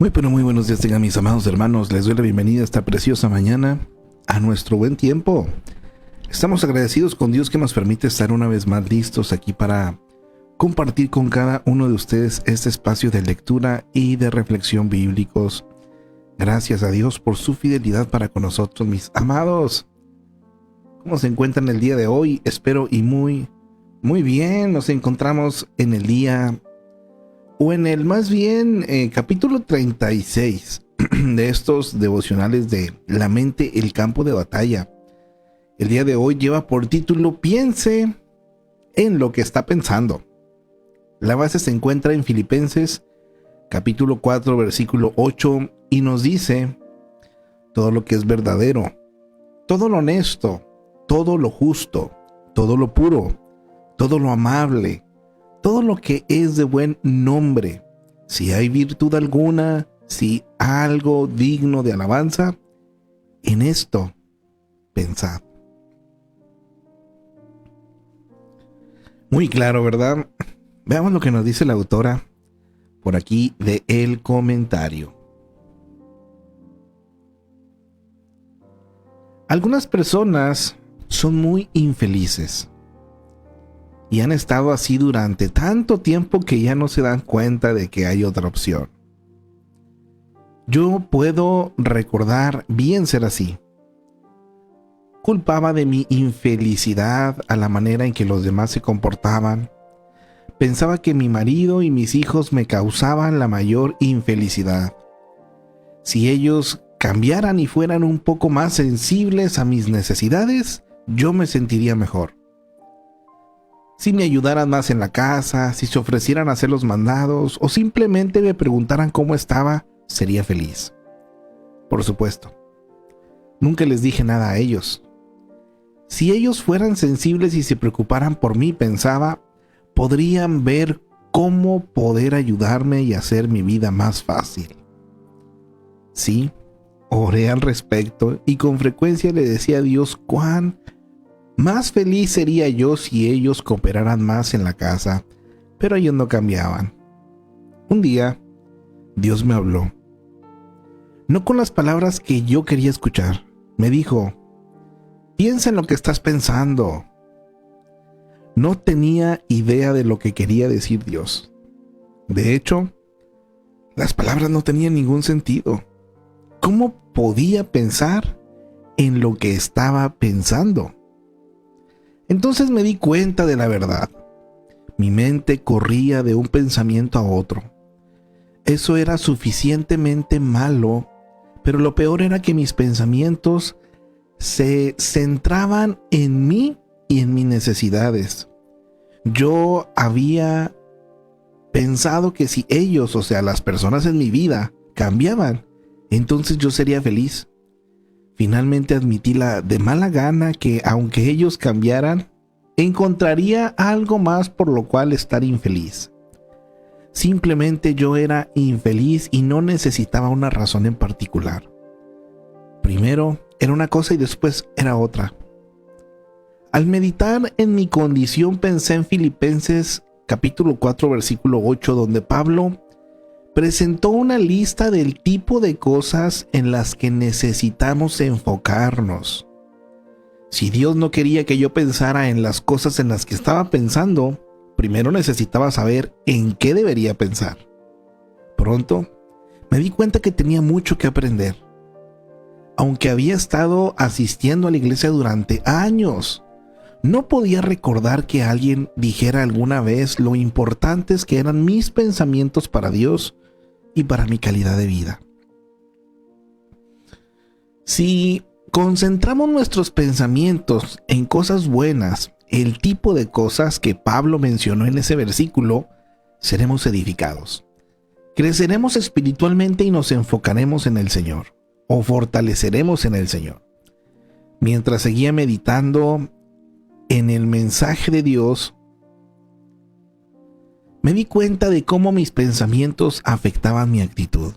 Muy pero muy buenos días tengan mis amados hermanos, les doy la bienvenida esta preciosa mañana a nuestro buen tiempo. Estamos agradecidos con Dios que nos permite estar una vez más listos aquí para compartir con cada uno de ustedes este espacio de lectura y de reflexión bíblicos. Gracias a Dios por su fidelidad para con nosotros, mis amados. ¿Cómo se encuentran el día de hoy? Espero y muy bien. Nos encontramos en el día o en el más bien capítulo 36 de estos devocionales de La mente, el campo de batalla. El día de hoy lleva por título Piense en lo que está pensando. La base se encuentra en Filipenses capítulo 4 versículo 8 y nos dice: todo lo que es verdadero, todo lo honesto, todo lo justo, todo lo puro, todo lo amable, todo lo que es de buen nombre, si hay virtud alguna, si algo digno de alabanza, en esto pensad. Muy claro, ¿verdad? Veamos lo que nos dice la autora por aquí de el comentario. Algunas personas son muy infelices y han estado así durante tanto tiempo que ya no se dan cuenta de que hay otra opción. Yo puedo recordar bien ser así. Culpaba de mi infelicidad a la manera en que los demás se comportaban. Pensaba que mi marido y mis hijos me causaban la mayor infelicidad. Si ellos cambiaran y fueran un poco más sensibles a mis necesidades, yo me sentiría mejor. Si me ayudaran más en la casa, si se ofrecieran a hacer los mandados o simplemente me preguntaran cómo estaba, sería feliz. Por supuesto, nunca les dije nada a ellos. Si ellos fueran sensibles y se preocuparan por mí, pensaba, podrían ver cómo poder ayudarme y hacer mi vida más fácil. Sí, oré al respecto y con frecuencia le decía a Dios cuán más feliz sería yo si ellos cooperaran más en la casa, pero ellos no cambiaban. Un día, Dios me habló. No con las palabras que yo quería escuchar. Me dijo: piensa en lo que estás pensando. No tenía idea de lo que quería decir Dios. De hecho, las palabras no tenían ningún sentido. ¿Cómo podía pensar en lo que estaba pensando? Entonces me di cuenta de la verdad. Mi mente corría de un pensamiento a otro. Eso era suficientemente malo, pero lo peor era que mis pensamientos se centraban en mí y en mis necesidades. Yo había pensado que si ellos, o sea, las personas en mi vida, cambiaban, entonces yo sería feliz. Finalmente admití de mala gana que aunque ellos cambiaran, encontraría algo más por lo cual estar infeliz. Simplemente yo era infeliz y no necesitaba una razón en particular. Primero era una cosa y después era otra. Al meditar en mi condición pensé en Filipenses capítulo 4 versículo 8, donde Pablo presentó una lista del tipo de cosas en las que necesitamos enfocarnos. Si Dios no quería que yo pensara en las cosas en las que estaba pensando, primero necesitaba saber en qué debería pensar. Pronto me di cuenta que tenía mucho que aprender. Aunque había estado asistiendo a la iglesia durante años, no podía recordar que alguien dijera alguna vez lo importantes que eran mis pensamientos para Dios y para mi calidad de vida. Si concentramos nuestros pensamientos en cosas buenas, el tipo de cosas que Pablo mencionó en ese versículo, seremos edificados. Creceremos espiritualmente y nos enfocaremos en el Señor, o fortaleceremos en el Señor. Mientras seguía meditando en el mensaje de Dios, me di cuenta de cómo mis pensamientos afectaban mi actitud.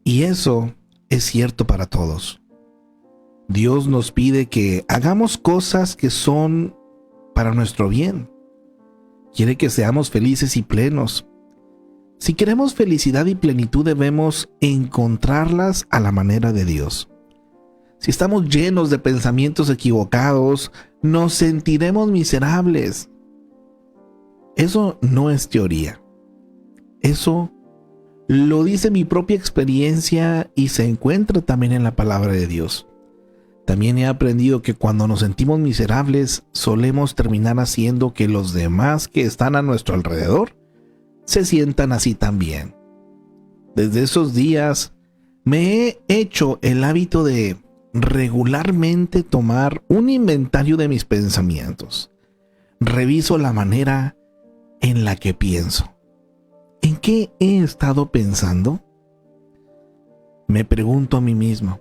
Y eso es cierto para todos. Dios nos pide que hagamos cosas que son para nuestro bien. Quiere que seamos felices y plenos. Si queremos felicidad y plenitud, debemos encontrarlas a la manera de Dios. Si estamos llenos de pensamientos equivocados, nos sentiremos miserables. Eso no es teoría. Eso lo dice mi propia experiencia y se encuentra también en la palabra de Dios. También he aprendido que cuando nos sentimos miserables, solemos terminar haciendo que los demás que están a nuestro alrededor se sientan así también. Desde esos días me he hecho el hábito de regularmente tomar un inventario de mis pensamientos. Reviso la manera en la que pienso. ¿En qué he estado pensando? Me pregunto a mí mismo.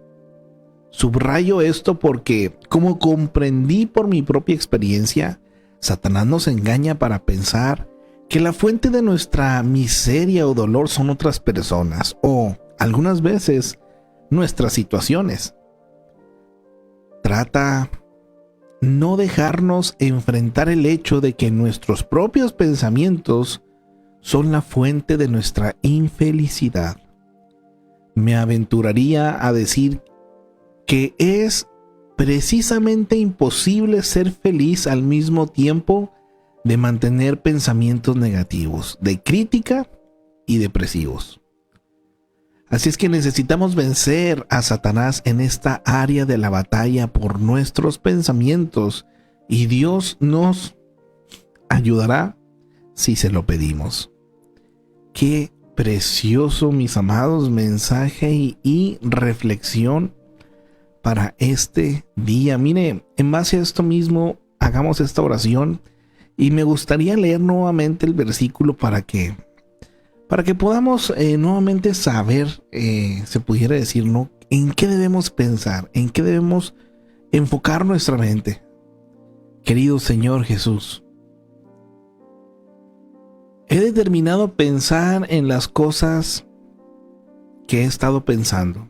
Subrayo esto porque, como comprendí por mi propia experiencia, Satanás nos engaña para pensar que la fuente de nuestra miseria o dolor son otras personas o, algunas veces, nuestras situaciones. Trata no dejarnos enfrentar el hecho de que nuestros propios pensamientos son la fuente de nuestra infelicidad. Me aventuraría a decir que es precisamente imposible ser feliz al mismo tiempo de mantener pensamientos negativos, de crítica y depresivos. Así es que necesitamos vencer a Satanás en esta área de la batalla por nuestros pensamientos, y Dios nos ayudará si se lo pedimos. Qué precioso, mis amados, mensaje y reflexión para este día. Mire, en base a esto mismo, hagamos esta oración y me gustaría leer nuevamente el versículo para que podamos nuevamente saber, se pudiera decir, ¿no?, en qué debemos pensar, en qué debemos enfocar nuestra mente. Querido Señor Jesús, he determinado pensar en las cosas que he estado pensando.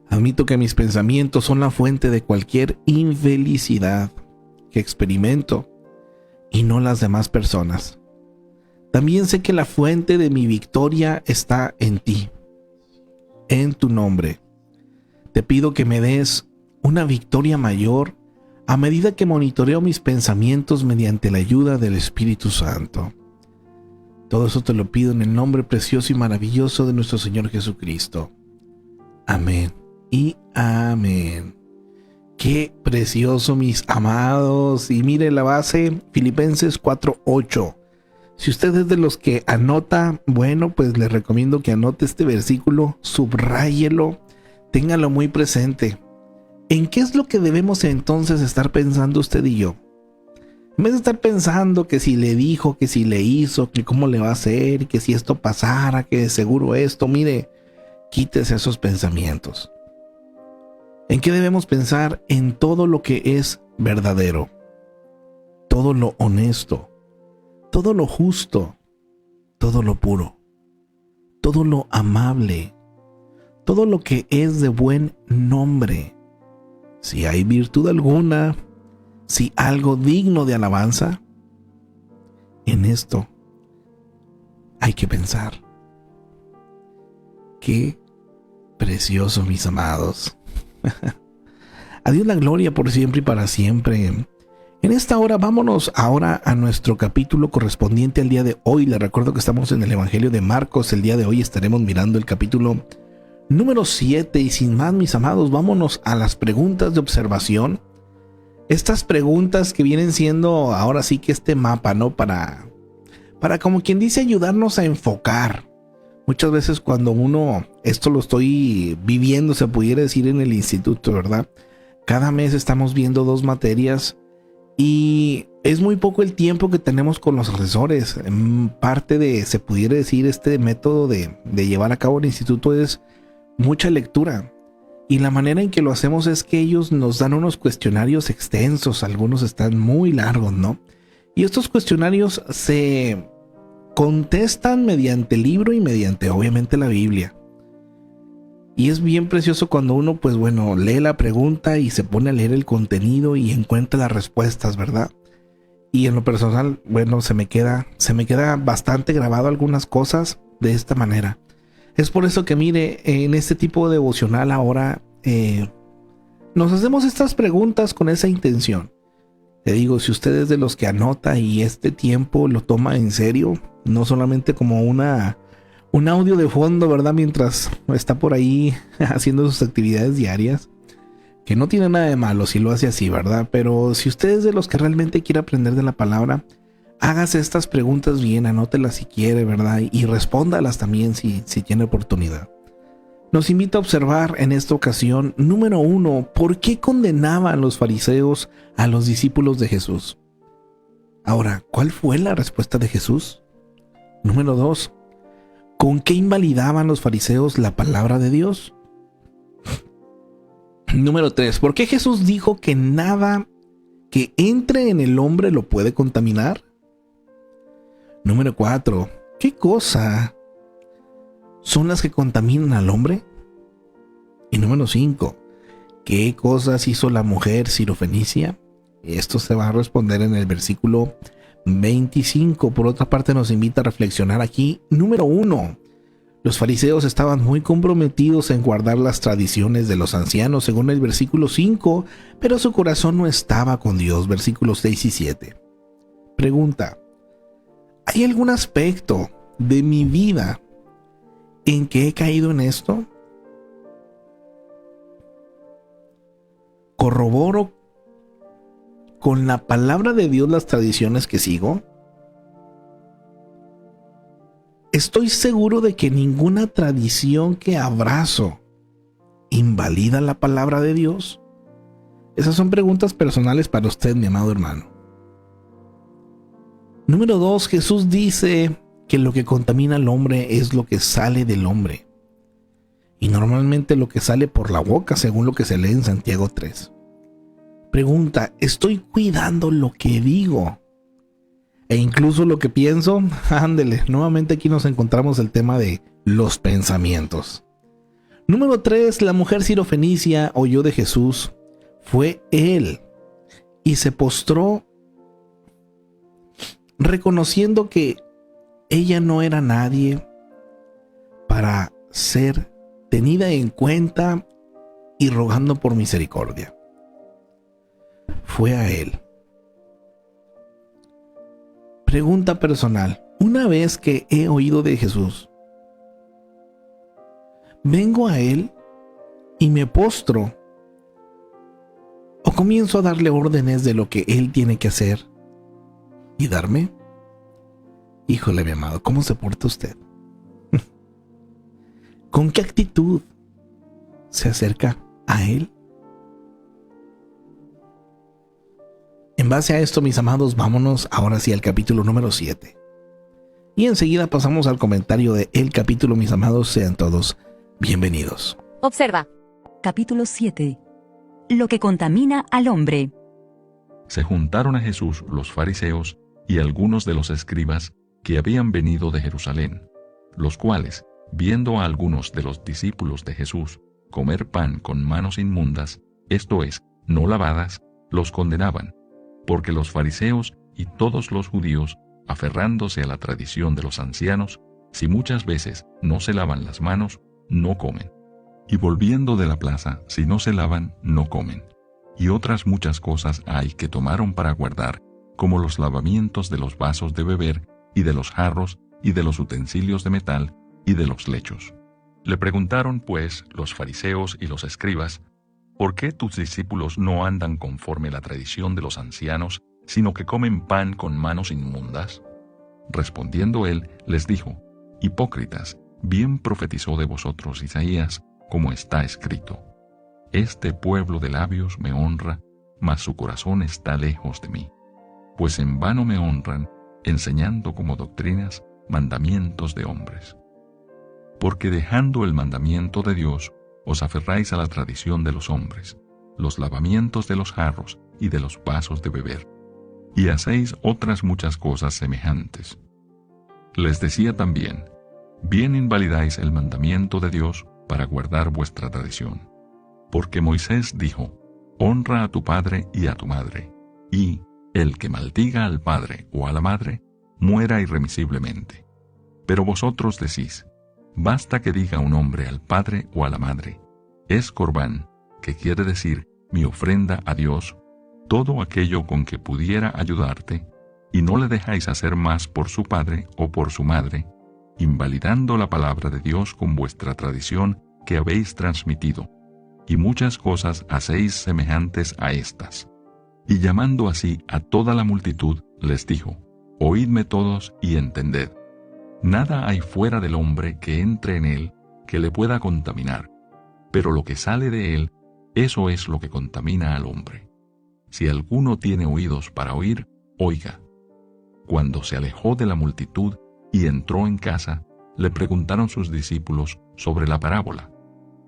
Admito que mis pensamientos son la fuente de cualquier infelicidad que experimento y no las demás personas. También sé que la fuente de mi victoria está en ti, en tu nombre. Te pido que me des una victoria mayor a medida que monitoreo mis pensamientos mediante la ayuda del Espíritu Santo. Todo eso te lo pido en el nombre precioso y maravilloso de nuestro Señor Jesucristo. Amén y amén. Qué precioso, mis amados. Y mire la base, Filipenses 4:8. Si usted es de los que anota, bueno, pues le recomiendo que anote este versículo, subráyelo, téngalo muy presente. ¿En qué es lo que debemos entonces estar pensando usted y yo? En vez de estar pensando que si le dijo, que si le hizo, que cómo le va a hacer, que si esto pasara, que de seguro esto, mire, quítese esos pensamientos. ¿En qué debemos pensar? En todo lo que es verdadero, todo lo honesto, todo lo justo, todo lo puro, todo lo amable, todo lo que es de buen nombre. Si hay virtud alguna, si algo digno de alabanza, en esto hay que pensar. Qué precioso, mis amados. A Dios la gloria por siempre y para siempre. En esta hora, vámonos ahora a nuestro capítulo correspondiente al día de hoy. Les recuerdo que estamos en el Evangelio de Marcos. El día de hoy estaremos mirando el capítulo número 7. Y sin más, mis amados, vámonos a las preguntas de observación. Estas preguntas que vienen siendo ahora sí que este mapa, ¿no? Para como quien dice, ayudarnos a enfocar. Muchas veces cuando uno, esto lo estoy viviendo, se pudiera decir, en el instituto, ¿verdad? Cada mes estamos viendo 2 materias y es muy poco el tiempo que tenemos con los asesores. En parte de, se pudiera decir, este método de llevar a cabo el instituto es mucha lectura. Y la manera en que lo hacemos es que ellos nos dan unos cuestionarios extensos, algunos están muy largos, ¿no? Y estos cuestionarios se contestan mediante el libro y mediante, obviamente, la Biblia. Y es bien precioso cuando uno, pues bueno, lee la pregunta y se pone a leer el contenido y encuentra las respuestas, ¿verdad? Y en lo personal, bueno, se me queda bastante grabado algunas cosas de esta manera. Es por eso que mire, en este tipo de devocional ahora nos hacemos estas preguntas con esa intención. Te digo, si usted es de los que anota y este tiempo lo toma en serio, no solamente como un audio de fondo, ¿verdad? Mientras está por ahí haciendo sus actividades diarias, que no tiene nada de malo si lo hace así, ¿verdad? Pero si usted es de los que realmente quiere aprender de la palabra, hágase estas preguntas bien, anótelas si quiere, ¿verdad? Y respóndalas también si tiene oportunidad. Nos invita a observar en esta ocasión, número 1, ¿por qué condenaban los fariseos a los discípulos de Jesús? Ahora, ¿cuál fue la respuesta de Jesús? Número 2, ¿con qué invalidaban los fariseos la palabra de Dios? Número 3, ¿por qué Jesús dijo que nada que entre en el hombre lo puede contaminar? Número 4, ¿qué cosa son las que contaminan al hombre? Y número 5, ¿qué cosas hizo la mujer sirofenicia? Esto se va a responder en el versículo 25. Por otra parte, nos invita a reflexionar aquí. Número 1, los fariseos estaban muy comprometidos en guardar las tradiciones de los ancianos, según el versículo 5, pero su corazón no estaba con Dios, versículos 6 y 7. Pregunta: ¿hay algún aspecto de mi vida en que he caído en esto? ¿Corroboro con la palabra de Dios las tradiciones que sigo? ¿Estoy seguro de que ninguna tradición que abrazo invalida la palabra de Dios? Esas son preguntas personales para usted, mi amado hermano. Número 2, Jesús dice que lo que contamina al hombre es lo que sale del hombre. Y normalmente lo que sale por la boca, según lo que se lee en Santiago 3. Pregunta: ¿estoy cuidando lo que digo? E incluso lo que pienso. Ándele, nuevamente aquí nos encontramos el tema de los pensamientos. Número 3, la mujer sirofenicia oyó de Jesús. Fue él y se postró, reconociendo que ella no era nadie para ser tenida en cuenta y rogando por misericordia. Fue a él. Pregunta personal: una vez que he oído de Jesús, ¿vengo a él y me postro? ¿O comienzo a darle órdenes de lo que él tiene que hacer y darme? Híjole, mi amado, ¿cómo se porta usted? ¿Con qué actitud se acerca a él? En base a esto, mis amados, vámonos ahora sí al capítulo número 7. Y enseguida pasamos al comentario de el capítulo, mis amados. Sean todos bienvenidos. Observa. Capítulo 7. Lo que contamina al hombre. Se juntaron a Jesús los fariseos y algunos de los escribas que habían venido de Jerusalén, los cuales, viendo a algunos de los discípulos de Jesús comer pan con manos inmundas, esto es, no lavadas, los condenaban, porque los fariseos y todos los judíos, aferrándose a la tradición de los ancianos, si muchas veces no se lavan las manos, no comen. Y volviendo de la plaza, si no se lavan, no comen. Y otras muchas cosas hay que tomaron para guardar, como los lavamientos de los vasos de beber, y de los jarros, y de los utensilios de metal, y de los lechos. Le preguntaron, pues, los fariseos y los escribas: ¿por qué tus discípulos no andan conforme la tradición de los ancianos, sino que comen pan con manos inmundas? Respondiendo él, les dijo: hipócritas, bien profetizó de vosotros Isaías, como está escrito: este pueblo de labios me honra, mas su corazón está lejos de mí. Pues en vano me honran, enseñando como doctrinas mandamientos de hombres. Porque dejando el mandamiento de Dios, os aferráis a la tradición de los hombres, los lavamientos de los jarros y de los vasos de beber, y hacéis otras muchas cosas semejantes. Les decía también: bien invalidáis el mandamiento de Dios para guardar vuestra tradición. Porque Moisés dijo: honra a tu padre y a tu madre, y El que maldiga al padre o a la madre, muera irremisiblemente. Pero vosotros decís, basta que diga un hombre al padre o a la madre, es corbán, que quiere decir mi ofrenda a Dios, todo aquello con que pudiera ayudarte, y no le dejáis hacer más por su padre o por su madre, invalidando la palabra de Dios con vuestra tradición que habéis transmitido, y muchas cosas hacéis semejantes a estas. Y llamando así a toda la multitud, les dijo, oídme todos y entended. Nada hay fuera del hombre que entre en él que le pueda contaminar, pero lo que sale de él, eso es lo que contamina al hombre. Si alguno tiene oídos para oír, oiga. Cuando se alejó de la multitud y entró en casa, le preguntaron sus discípulos sobre la parábola.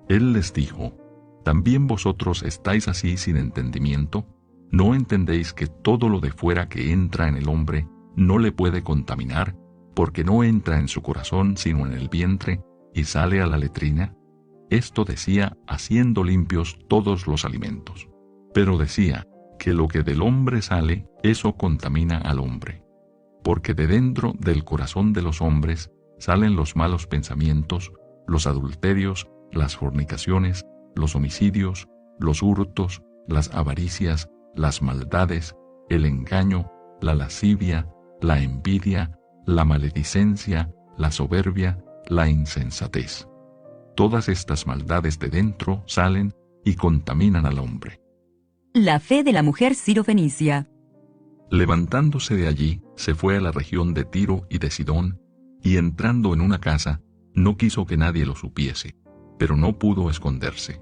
Él les dijo, ¿también vosotros estáis así sin entendimiento? ¿No entendéis que todo lo de fuera que entra en el hombre no le puede contaminar, porque no entra en su corazón sino en el vientre y sale a la letrina? Esto decía haciendo limpios todos los alimentos. Pero decía que lo que del hombre sale, eso contamina al hombre. Porque de dentro del corazón de los hombres salen los malos pensamientos, los adulterios, las fornicaciones, los homicidios, los hurtos, las avaricias, las maldades, el engaño, la lascivia, la envidia, la maledicencia, la soberbia, la insensatez. Todas estas maldades de dentro salen y contaminan al hombre. La fe de la mujer sirofenicia. Levantándose de allí, se fue a la región de Tiro y de Sidón, y entrando en una casa, no quiso que nadie lo supiese, pero no pudo esconderse,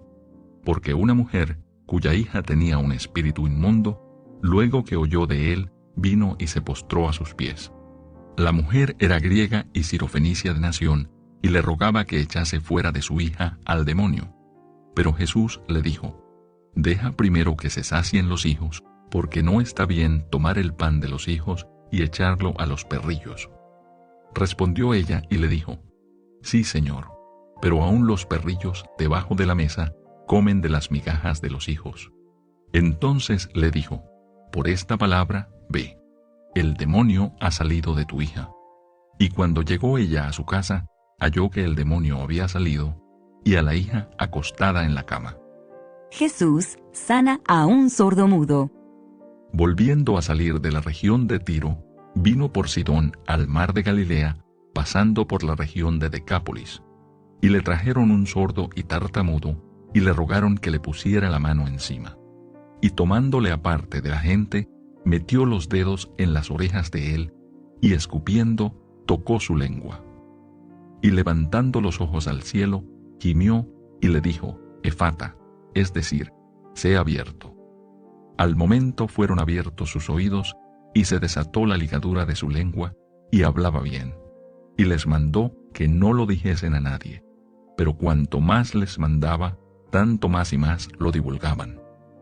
porque una mujer, cuya hija tenía un espíritu inmundo, luego que oyó de él, vino y se postró a sus pies. La mujer era griega y sirofenicia de nación, y le rogaba que echase fuera de su hija al demonio. Pero Jesús le dijo, deja primero que se sacien los hijos, porque no está bien tomar el pan de los hijos y echarlo a los perrillos. Respondió ella y le dijo, sí, Señor, pero aún los perrillos debajo de la mesa comen de las migajas de los hijos. Entonces le dijo, por esta palabra, ve, el demonio ha salido de tu hija. Y cuando llegó ella a su casa, halló que el demonio había salido, y a la hija acostada en la cama. Jesús sana a un sordomudo. Volviendo a salir de la región de Tiro, vino por Sidón al mar de Galilea, pasando por la región de Decápolis. Y le trajeron un sordo y tartamudo, y le rogaron que le pusiera la mano encima. Y tomándole aparte de la gente, metió los dedos en las orejas de él, y escupiendo, tocó su lengua. Y levantando los ojos al cielo, gimió y le dijo, Efata, es decir, sé abierto. Al momento fueron abiertos sus oídos, y se desató la ligadura de su lengua, y hablaba bien. Y les mandó que no lo dijesen a nadie. Pero cuanto más les mandaba, tanto más y más lo divulgaban.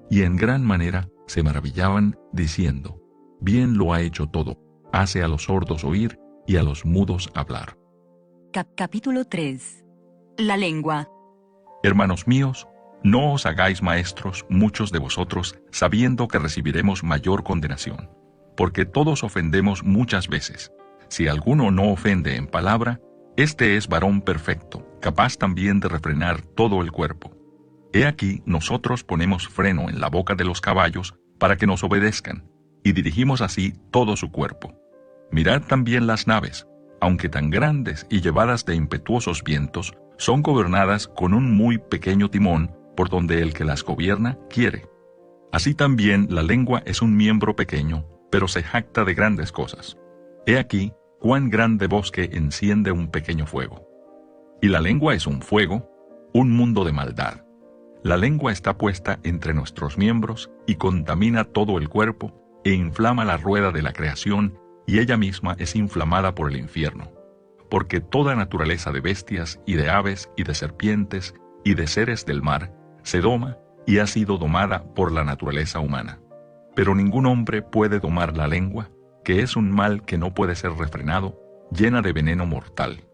Y en gran manera se maravillaban, diciendo, bien lo ha hecho todo, hace a los sordos oír y a los mudos hablar. Capítulo 3. La lengua. Hermanos míos, no os hagáis maestros muchos de vosotros, sabiendo que recibiremos mayor condenación, porque todos ofendemos muchas veces. Si alguno no ofende en palabra, este es varón perfecto, capaz también de refrenar todo el cuerpo. He aquí nosotros ponemos freno en la boca de los caballos para que nos obedezcan, y dirigimos así todo su cuerpo. Mirad también las naves, aunque tan grandes y llevadas de impetuosos vientos, son gobernadas con un muy pequeño timón por donde el que las gobierna quiere. Así también la lengua es un miembro pequeño, pero se jacta de grandes cosas. He aquí cuán grande bosque enciende un pequeño fuego. Y la lengua es un fuego, un mundo de maldad. La lengua está puesta entre nuestros miembros y contamina todo el cuerpo e inflama la rueda de la creación, y ella misma es inflamada por el infierno. Porque toda naturaleza de bestias y de aves y de serpientes y de seres del mar se doma y ha sido domada por la naturaleza humana. Pero ningún hombre puede domar la lengua, que es un mal que no puede ser refrenado, llena de veneno mortal.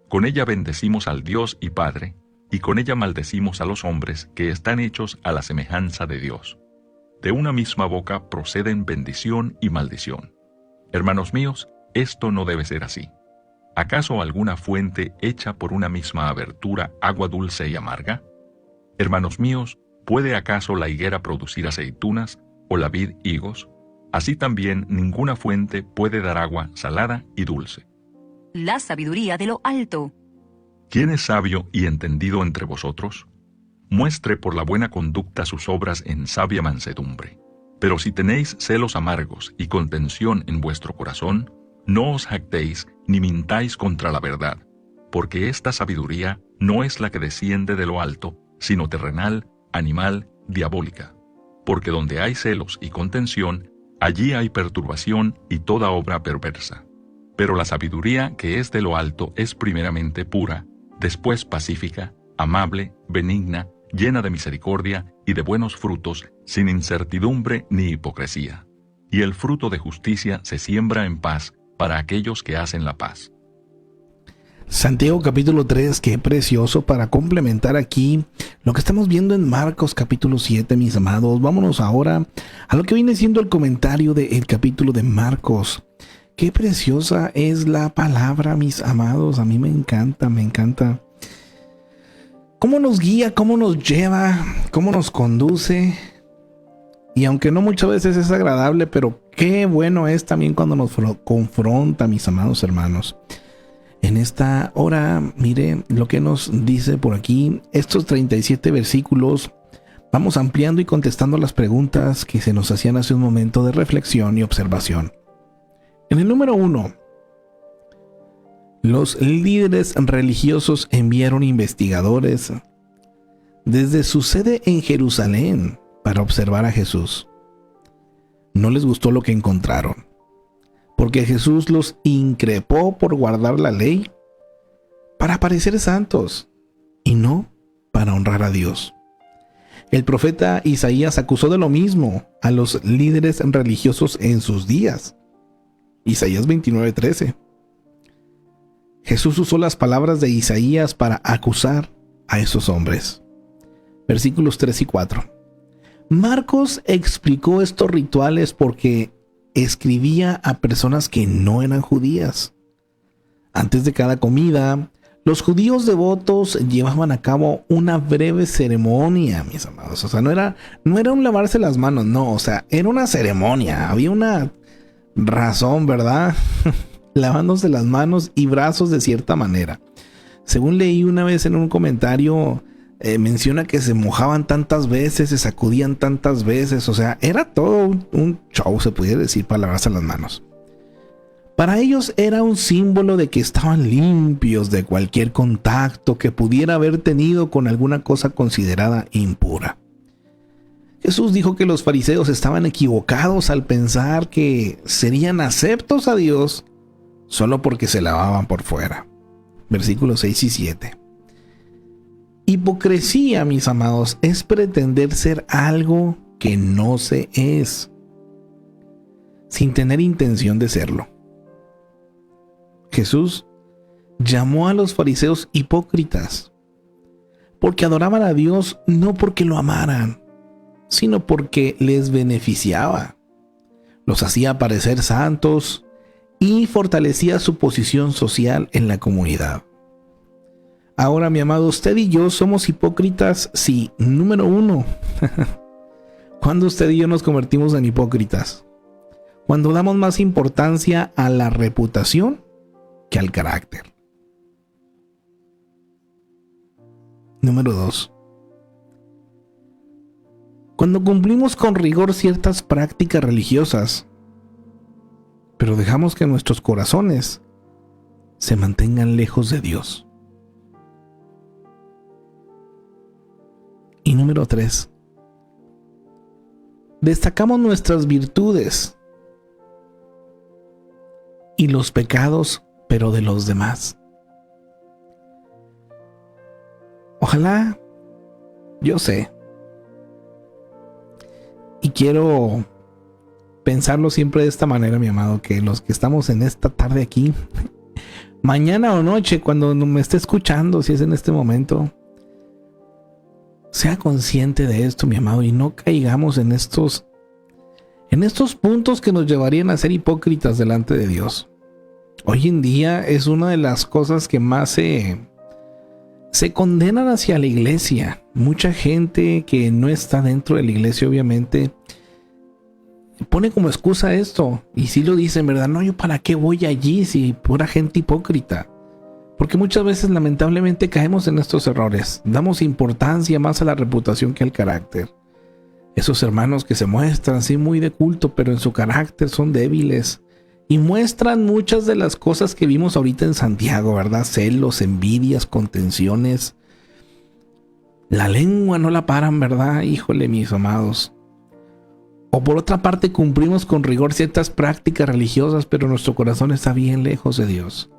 Con ella bendecimos al Dios y Padre, y con ella maldecimos a los hombres que están hechos a la semejanza de Dios. De una misma boca proceden bendición y maldición. Hermanos míos, esto no debe ser así. ¿Acaso alguna fuente echa por una misma abertura agua dulce y amarga? Hermanos míos, ¿puede acaso la higuera producir aceitunas o la vid higos? Así también ninguna fuente puede dar agua salada y dulce. La sabiduría de lo alto. ¿Quién es sabio y entendido entre vosotros? Muestre por la buena conducta sus obras en sabia mansedumbre. Pero si tenéis celos amargos y contención en vuestro corazón, no os jactéis ni mintáis contra la verdad, porque esta sabiduría no es la que desciende de lo alto, sino terrenal, animal, diabólica. Porque donde hay celos y contención, allí hay perturbación y toda obra perversa. Pero la sabiduría que es de lo alto es primeramente pura, después pacífica, amable, benigna, llena de misericordia y de buenos frutos, sin incertidumbre ni hipocresía. Y el fruto de justicia se siembra en paz para aquellos que hacen la paz. Santiago capítulo 3, qué precioso para complementar aquí lo que estamos viendo en Marcos capítulo 7, mis amados. Vámonos ahora a lo que viene siendo el comentario del capítulo de Marcos. Qué preciosa es la palabra, mis amados. A mí me encanta, me encanta. Cómo nos guía, cómo nos lleva, cómo nos conduce. Y aunque no muchas veces es agradable, pero qué bueno es también cuando nos confronta, mis amados hermanos. En esta hora, mire lo que nos dice por aquí. Estos 37 versículos, vamos ampliando y contestando las preguntas que se nos hacían hace un momento de reflexión y observación. En el número 1, los líderes religiosos enviaron investigadores desde su sede en Jerusalén para observar a Jesús. No les gustó lo que encontraron, porque Jesús los increpó por guardar la ley para parecer santos y no para honrar a Dios. El profeta Isaías acusó de lo mismo a los líderes religiosos en sus días. Isaías 29:13. Jesús usó las palabras de Isaías para acusar a esos hombres. Versículos 3 y 4. Marcos explicó estos rituales porque escribía a personas que no eran judías. Antes de cada comida, los judíos devotos llevaban a cabo una breve ceremonia, mis amados. O sea, no era un lavarse las manos, no, o sea, era una ceremonia. Había una razón, ¿verdad? Lavándose las manos y brazos de cierta manera. Según leí una vez en un comentario, menciona que se mojaban tantas veces, se sacudían tantas veces, o sea, era todo un show, se pudiera decir, para lavarse las manos. Para ellos era un símbolo de que estaban limpios de cualquier contacto que pudiera haber tenido con alguna cosa considerada impura. Jesús dijo que los fariseos estaban equivocados al pensar que serían aceptos a Dios solo porque se lavaban por fuera. Versículos 6 y 7. Hipocresía, mis amados, es pretender ser algo que no se es, sin tener intención de serlo. Jesús llamó a los fariseos hipócritas, porque adoraban a Dios no porque lo amaran, sino porque les beneficiaba. Los hacía parecer santos y fortalecía su posición social en la comunidad. Ahora, mi amado, usted y yo somos hipócritas, sí. Número 1. ¿Cuándo usted y yo nos convertimos en hipócritas? Cuando damos más importancia a la reputación que al carácter. Número 2. Cuando cumplimos con rigor ciertas prácticas religiosas, pero dejamos que nuestros corazones se mantengan lejos de Dios. Y número 3. Destacamos nuestras virtudes y los pecados, pero de los demás. Ojalá, yo sé, y quiero pensarlo siempre de esta manera, mi amado, que los que estamos en esta tarde aquí, mañana o noche, cuando me esté escuchando, si es en este momento, sea consciente de esto, mi amado, y no caigamos en estos en estos puntos que nos llevarían a ser hipócritas delante de Dios. Hoy en día es una de las cosas que más se condenan hacia la iglesia. Mucha gente que no está dentro de la iglesia, obviamente, pone como excusa esto. Y sí lo dicen, ¿verdad? No, yo para qué voy allí si pura gente hipócrita. Porque muchas veces lamentablemente caemos en estos errores. Damos importancia más a la reputación que al carácter. Esos hermanos que se muestran sí muy de culto, pero en su carácter son débiles. Y muestran muchas de las cosas que vimos ahorita en Santiago, ¿verdad? Celos, envidias, contenciones. La lengua no la paran, ¿verdad? Híjole, mis amados. O por otra parte, cumplimos con rigor ciertas prácticas religiosas, pero nuestro corazón está bien lejos de Dios.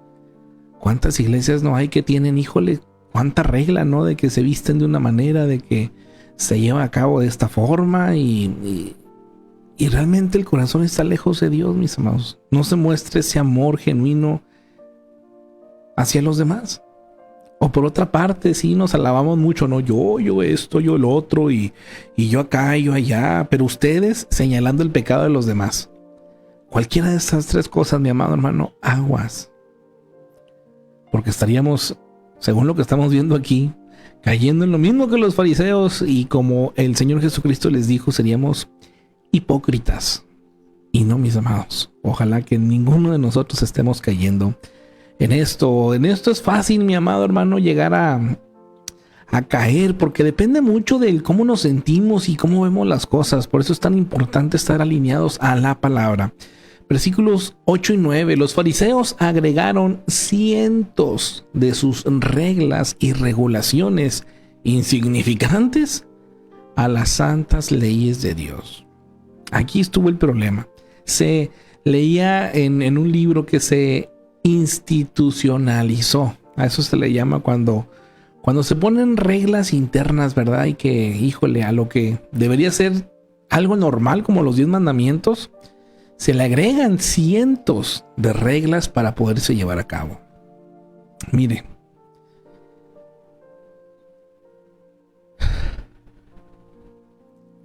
¿Cuántas iglesias no hay que tienen, híjole, cuánta regla, ¿no? De que se visten de una manera, de que se lleva a cabo de esta forma y realmente el corazón está lejos de Dios, mis amados. No se muestra ese amor genuino hacia los demás. O por otra parte, sí nos alabamos mucho, ¿no? Yo esto, yo lo otro, y yo acá, yo allá, pero ustedes señalando el pecado de los demás. Cualquiera de estas tres cosas, mi amado hermano, aguas. Porque estaríamos, según lo que estamos viendo aquí, cayendo en lo mismo que los fariseos, y como el Señor Jesucristo les dijo, seríamos hipócritas. Y no, mis amados, ojalá que ninguno de nosotros estemos cayendo en esto. En esto es fácil, mi amado hermano, llegar a caer, porque depende mucho de cómo nos sentimos y cómo vemos las cosas. Por eso es tan importante estar alineados a la palabra. Versículos 8 y 9. Los fariseos agregaron cientos de sus reglas y regulaciones insignificantes a las santas leyes de Dios. Aquí estuvo el problema. Se leía en un libro que se institucionalizó. A eso se le llama cuando se ponen reglas internas, ¿verdad? Y que, híjole, a lo que debería ser algo normal como los 10 mandamientos, se le agregan cientos de reglas para poderse llevar a cabo. Mire,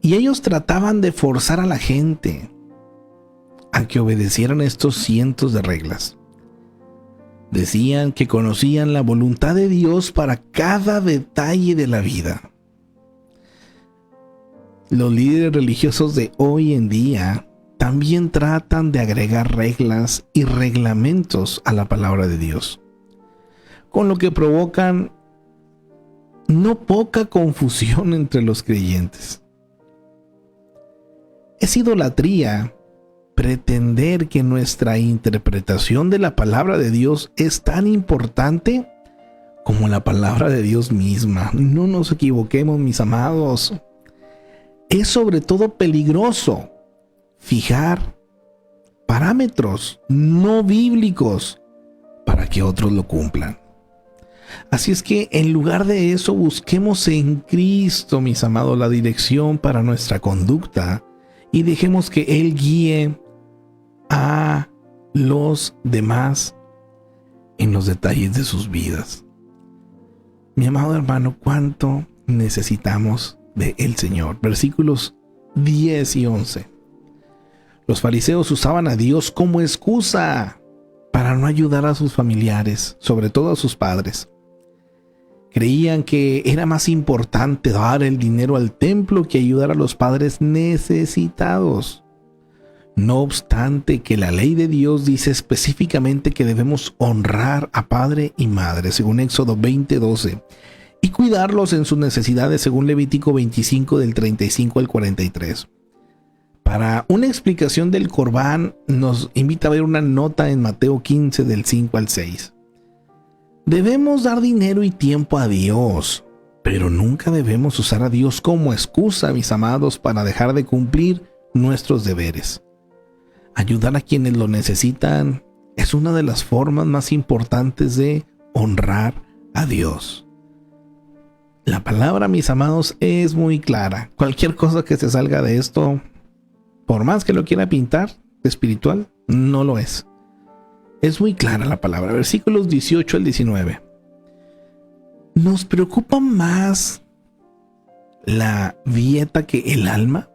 y ellos trataban de forzar a la gente a que obedecieran estos cientos de reglas. Decían que conocían la voluntad de Dios para cada detalle de la vida. Los líderes religiosos de hoy en día también tratan de agregar reglas y reglamentos a la palabra de Dios, con lo que provocan no poca confusión entre los creyentes. Es idolatría pretender que nuestra interpretación de la palabra de Dios es tan importante como la palabra de Dios misma. No nos equivoquemos, mis amados. Es sobre todo peligroso fijar parámetros no bíblicos para que otros lo cumplan. Así es que en lugar de eso, busquemos en Cristo, mis amados, la dirección para nuestra conducta y dejemos que Él guíe a los demás en los detalles de sus vidas. Mi amado hermano, ¿cuánto necesitamos de el Señor? Versículos 10 y 11. Los fariseos usaban a Dios como excusa para no ayudar a sus familiares, sobre todo a sus padres. Creían que era más importante dar el dinero al templo que ayudar a los padres necesitados. No obstante que la ley de Dios dice específicamente que debemos honrar a padre y madre, según Éxodo 20:12, y cuidarlos en sus necesidades, según Levítico 25 del 35 al 43. Para una explicación del Corbán, nos invita a ver una nota en Mateo 15 del 5 al 6. Debemos dar dinero y tiempo a Dios, pero nunca debemos usar a Dios como excusa, mis amados, para dejar de cumplir nuestros deberes. Ayudar a quienes lo necesitan es una de las formas más importantes de honrar a Dios. La palabra, mis amados, es muy clara. Cualquier cosa que se salga de esto, por más que lo quiera pintar de espiritual, no lo es. Es muy clara la palabra. Versículos 18 al 19. ¿Nos preocupa más la dieta que el alma?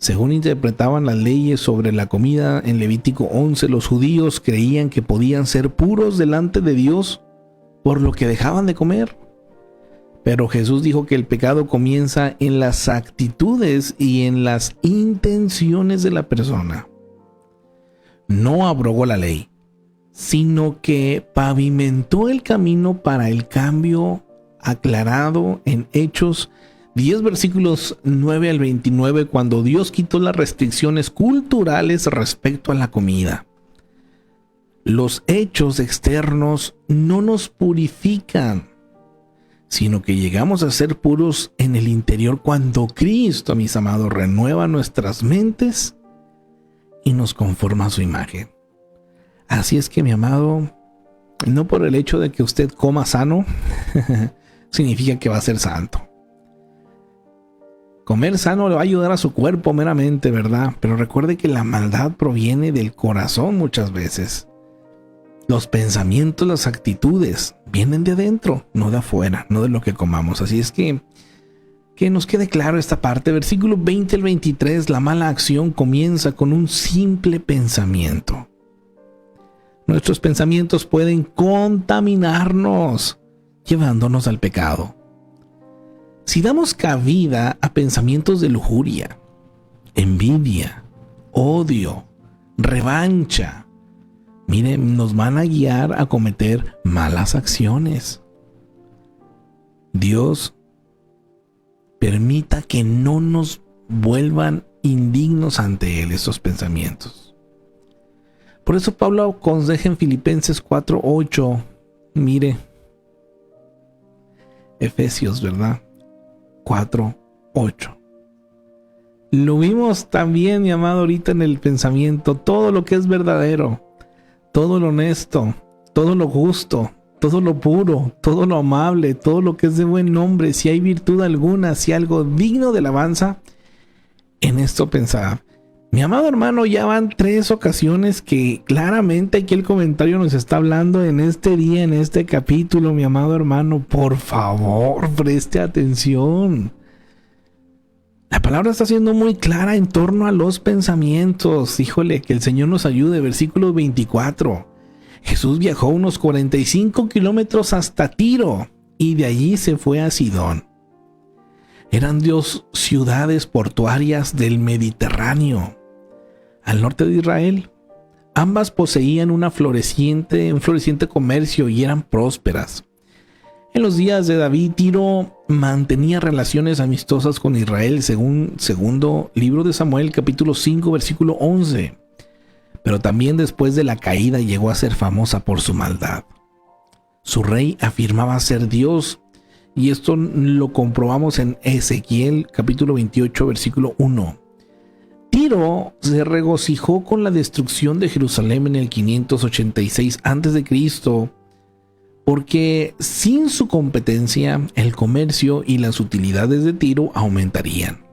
Según interpretaban las leyes sobre la comida en Levítico 11, los judíos creían que podían ser puros delante de Dios por lo que dejaban de comer. Pero Jesús dijo que el pecado comienza en las actitudes y en las intenciones de la persona. No abrogó la ley, sino que pavimentó el camino para el cambio aclarado en Hechos 10 versículos 9 al 29, cuando Dios quitó las restricciones culturales respecto a la comida. Los hechos externos no nos purifican, sino que llegamos a ser puros en el interior cuando Cristo, mis amados, renueva nuestras mentes y nos conforma a su imagen. Así es que, mi amado, no por el hecho de que usted coma sano, significa que va a ser santo. Comer sano le va a ayudar a su cuerpo meramente, ¿verdad? Pero recuerde que la maldad proviene del corazón muchas veces. Los pensamientos, las actitudes vienen de adentro, no de afuera, no de lo que comamos. Así es que nos quede claro esta parte. Versículo 20 al 23, la mala acción comienza con un simple pensamiento. Nuestros pensamientos pueden contaminarnos, llevándonos al pecado. Si damos cabida a pensamientos de lujuria, envidia, odio, revancha, miren, nos van a guiar a cometer malas acciones. Dios permita que no nos vuelvan indignos ante Él estos pensamientos. Por eso Pablo aconseja en Filipenses 4:8, mire, Efesios, ¿verdad? 4:8. Lo vimos también, mi amado, ahorita en el pensamiento. Todo lo que es verdadero, todo lo honesto, todo lo justo, todo lo puro, todo lo amable, todo lo que es de buen nombre, si hay virtud alguna, si algo digno de alabanza, en esto pensad. Mi amado hermano, ya van 3 ocasiones que claramente aquí el comentario nos está hablando en este día, en este capítulo, mi amado hermano. Por favor, preste atención. La palabra está siendo muy clara en torno a los pensamientos. Híjole, que el Señor nos ayude. Versículo 24. Jesús viajó unos 45 kilómetros hasta Tiro y de allí se fue a Sidón. Eran 2 ciudades portuarias del Mediterráneo, al norte de Israel. Ambas poseían un floreciente comercio y eran prósperas. En los días de David, Tiro mantenía relaciones amistosas con Israel, según segundo libro de Samuel, capítulo 5, versículo 11. Pero también después de la caída llegó a ser famosa por su maldad. Su rey afirmaba ser Dios, y esto lo comprobamos en Ezequiel, capítulo 28, versículo 1. Tiro se regocijó con la destrucción de Jerusalén en el 586 a.C., porque sin su competencia, el comercio y las utilidades de Tiro aumentarían.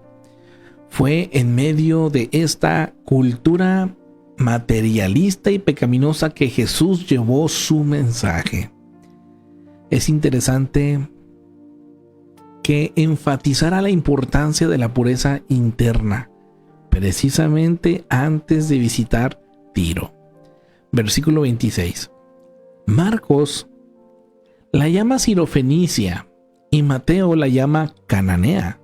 Fue en medio de esta cultura materialista y pecaminosa que Jesús llevó su mensaje. Es interesante que enfatizara la importancia de la pureza interna, precisamente antes de visitar Tiro. Versículo 26. Marcos la llama Sirofenicia y Mateo la llama Cananea.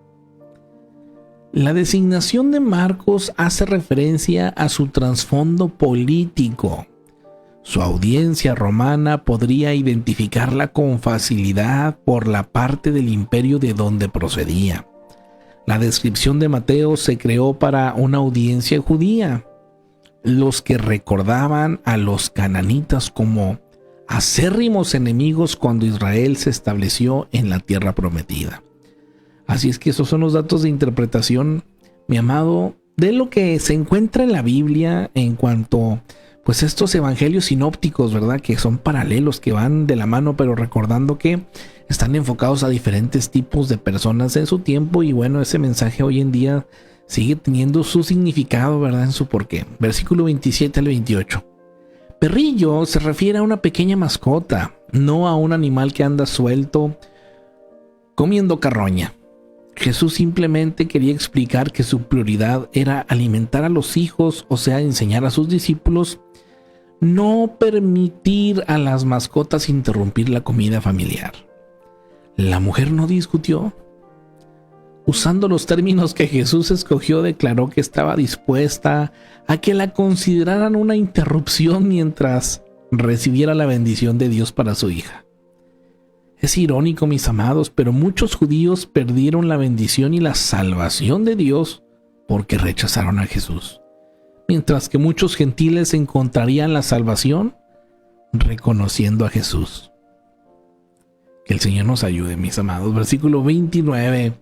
La designación de Marcos hace referencia a su trasfondo político. Su audiencia romana podría identificarla con facilidad por la parte del imperio de donde procedía. La descripción de Mateo se creó para una audiencia judía, los que recordaban a los cananitas como acérrimos enemigos cuando Israel se estableció en la tierra prometida. Así es que esos son los datos de interpretación, mi amado, de lo que se encuentra en la Biblia en cuanto pues estos evangelios sinópticos, ¿verdad? Que son paralelos, que van de la mano, pero recordando que están enfocados a diferentes tipos de personas en su tiempo. Y bueno, ese mensaje hoy en día sigue teniendo su significado, ¿verdad? En su porqué. Versículo 27 al 28. Perrillo se refiere a una pequeña mascota, no a un animal que anda suelto comiendo carroña. Jesús simplemente quería explicar que su prioridad era alimentar a los hijos, o sea, enseñar a sus discípulos, no permitir a las mascotas interrumpir la comida familiar. La mujer no discutió. Usando los términos que Jesús escogió, declaró que estaba dispuesta a que la consideraran una interrupción mientras recibiera la bendición de Dios para su hija. Es irónico, mis amados, pero muchos judíos perdieron la bendición y la salvación de Dios porque rechazaron a Jesús, mientras que muchos gentiles encontrarían la salvación reconociendo a Jesús. Que el Señor nos ayude, mis amados. Versículo 29.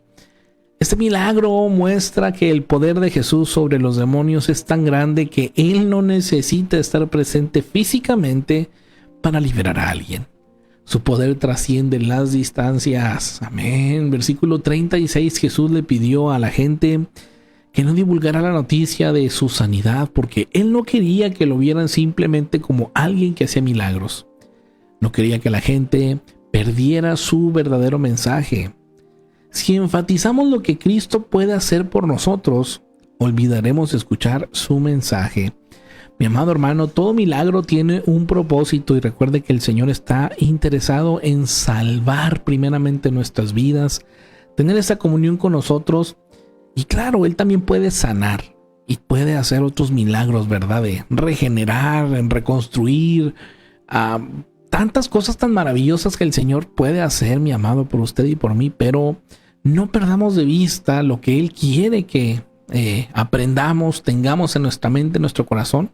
Este milagro muestra que el poder de Jesús sobre los demonios es tan grande que Él no necesita estar presente físicamente para liberar a alguien. Su poder trasciende las distancias. Amén. Versículo 36. Jesús le pidió a la gente que no divulgara la noticia de su sanidad porque Él no quería que lo vieran simplemente como alguien que hacía milagros. No quería que la gente perdiera su verdadero mensaje. Si enfatizamos lo que Cristo puede hacer por nosotros, olvidaremos escuchar su mensaje. Mi amado hermano, todo milagro tiene un propósito y recuerde que el Señor está interesado en salvar primeramente nuestras vidas, tener esa comunión con nosotros y claro, Él también puede sanar y puede hacer otros milagros, ¿verdad? De regenerar, en reconstruir, tantas cosas tan maravillosas que el Señor puede hacer, mi amado, por usted y por mí, pero no perdamos de vista lo que Él quiere que aprendamos, tengamos en nuestra mente, en nuestro corazón,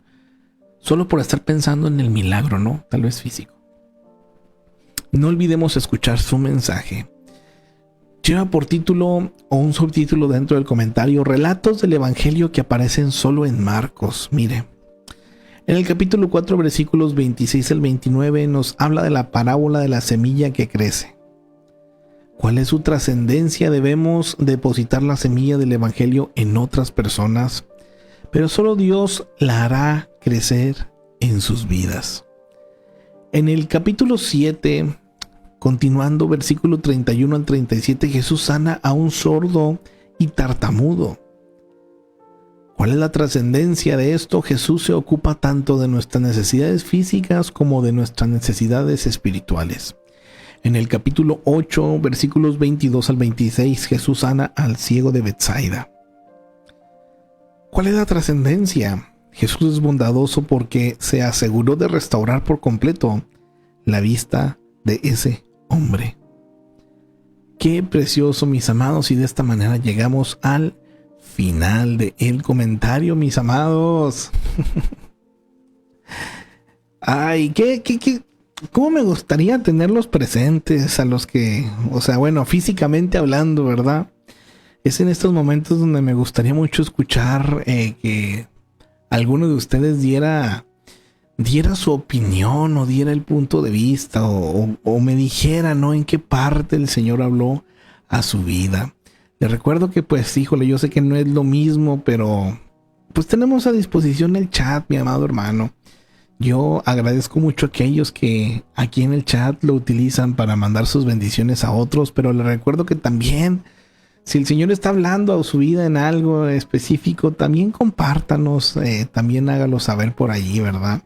solo por estar pensando en el milagro, ¿no? Tal vez físico. No olvidemos escuchar su mensaje. Lleva por título o un subtítulo dentro del comentario: Relatos del Evangelio que aparecen solo en Marcos. Mire, en el capítulo 4, versículos 26 al 29 nos habla de la parábola de la semilla que crece. ¿Cuál es su trascendencia? Debemos depositar la semilla del Evangelio en otras personas, pero solo Dios la hará crecer en sus vidas. En el capítulo 7, continuando versículo 31 al 37, Jesús sana a un sordo y tartamudo. ¿Cuál es la trascendencia de esto? Jesús se ocupa tanto de nuestras necesidades físicas como de nuestras necesidades espirituales. En el capítulo 8, versículos 22 al 26, Jesús sana al ciego de Betsaida. ¿Cuál es la trascendencia? Jesús es bondadoso porque se aseguró de restaurar por completo la vista de ese hombre. Qué precioso, mis amados, y de esta manera llegamos al final del comentario, mis amados. Ay, ¿cómo me gustaría tenerlos presentes a los que, físicamente hablando, ¿verdad? Es en estos momentos donde me gustaría mucho escuchar que alguno de ustedes diera su opinión o diera el punto de vista o me dijera, ¿no?, en qué parte el Señor habló a su vida. Les recuerdo que yo sé que no es lo mismo, pero pues tenemos a disposición el chat, mi amado hermano. Yo agradezco mucho a aquellos que aquí en el chat lo utilizan para mandar sus bendiciones a otros, pero les recuerdo que también, si el Señor está hablando a su vida en algo específico, también compártanos, también hágalo saber por allí, ¿verdad?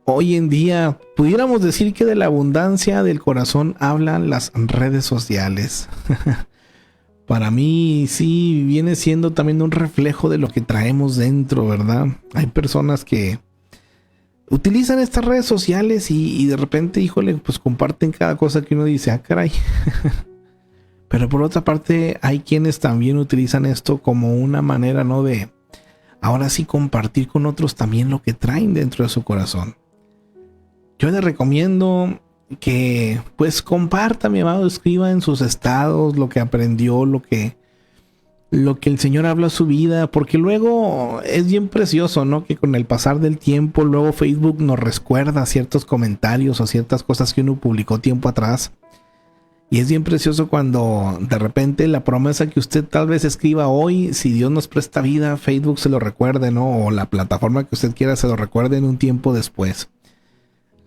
Hoy en día, pudiéramos decir que de la abundancia del corazón hablan las redes sociales. Para mí, sí, viene siendo también un reflejo de lo que traemos dentro, ¿verdad? Hay personas que utilizan estas redes sociales y de repente, pues comparten cada cosa que uno dice, caray. Pero por otra parte, hay quienes también utilizan esto como una manera, ¿no?, de ahora sí compartir con otros también lo que traen dentro de su corazón. Yo les recomiendo que pues comparta, mi amado, escriba en sus estados lo que aprendió, lo que el Señor habla a su vida, porque luego es bien precioso, ¿no?, que con el pasar del tiempo luego Facebook nos recuerda ciertos comentarios o ciertas cosas que uno publicó tiempo atrás. Y es bien precioso cuando de repente la promesa que usted tal vez escriba hoy, si Dios nos presta vida, Facebook se lo recuerde, ¿no?, o la plataforma que usted quiera se lo recuerde en un tiempo después.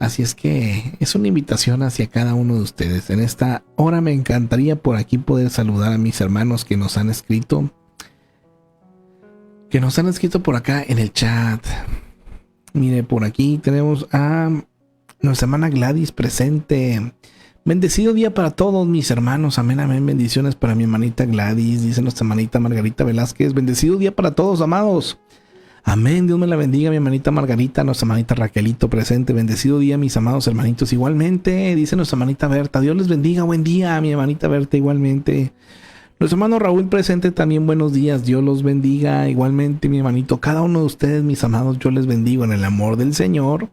Así es que es una invitación hacia cada uno de ustedes. En esta hora me encantaría por aquí poder saludar a mis hermanos que nos han escrito. Que nos han escrito por acá en el chat. Mire, por aquí tenemos a nuestra hermana Gladys presente. Bendecido día para todos mis hermanos. Amén, amén. Bendiciones para mi hermanita Gladys. Dice nuestra hermanita Margarita Velázquez. Bendecido día para todos, amados. Amén. Dios me la bendiga, mi hermanita Margarita, nuestra hermanita Raquelito presente. Bendecido día, mis amados hermanitos. Igualmente, dice nuestra hermanita Berta. Dios les bendiga. Buen día, mi hermanita Berta. Igualmente. Nuestro hermano Raúl presente también. Buenos días. Dios los bendiga. Igualmente, mi hermanito. Cada uno de ustedes, mis amados, yo les bendigo en el amor del Señor.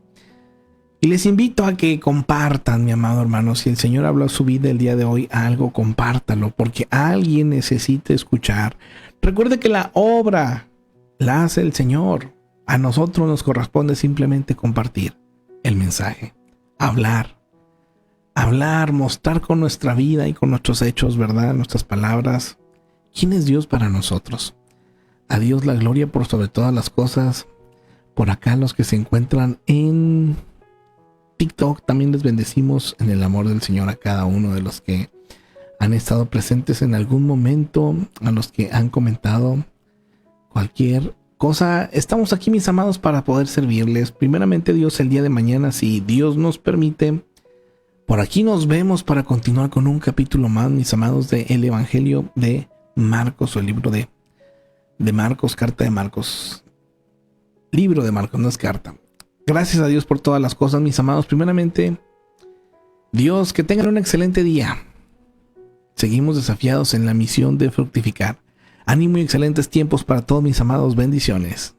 Y les invito a que compartan, mi amado hermano. Si el Señor habló a su vida el día de hoy, algo, compártalo, porque alguien necesita escuchar. Recuerde que la obra la hace el Señor. A nosotros nos corresponde simplemente compartir el mensaje. Hablar, mostrar con nuestra vida y con nuestros hechos, ¿verdad? Nuestras palabras. ¿Quién es Dios para nosotros? A Dios la gloria por sobre todas las cosas. Por acá los que se encuentran en TikTok, también les bendecimos en el amor del Señor a cada uno de los que han estado presentes en algún momento, a los que han comentado cualquier cosa. Estamos aquí, mis amados, para poder servirles. Primeramente Dios, el día de mañana, si Dios nos permite, por aquí nos vemos para continuar con un capítulo más, mis amados, de el Evangelio de Marcos, o el libro de Marcos, carta de Marcos. Libro de Marcos, no es carta. Gracias a Dios por todas las cosas, mis amados. Primeramente, Dios, que tengan un excelente día. Seguimos desafiados en la misión de fructificar. Ánimo y excelentes tiempos para todos, mis amados. Bendiciones.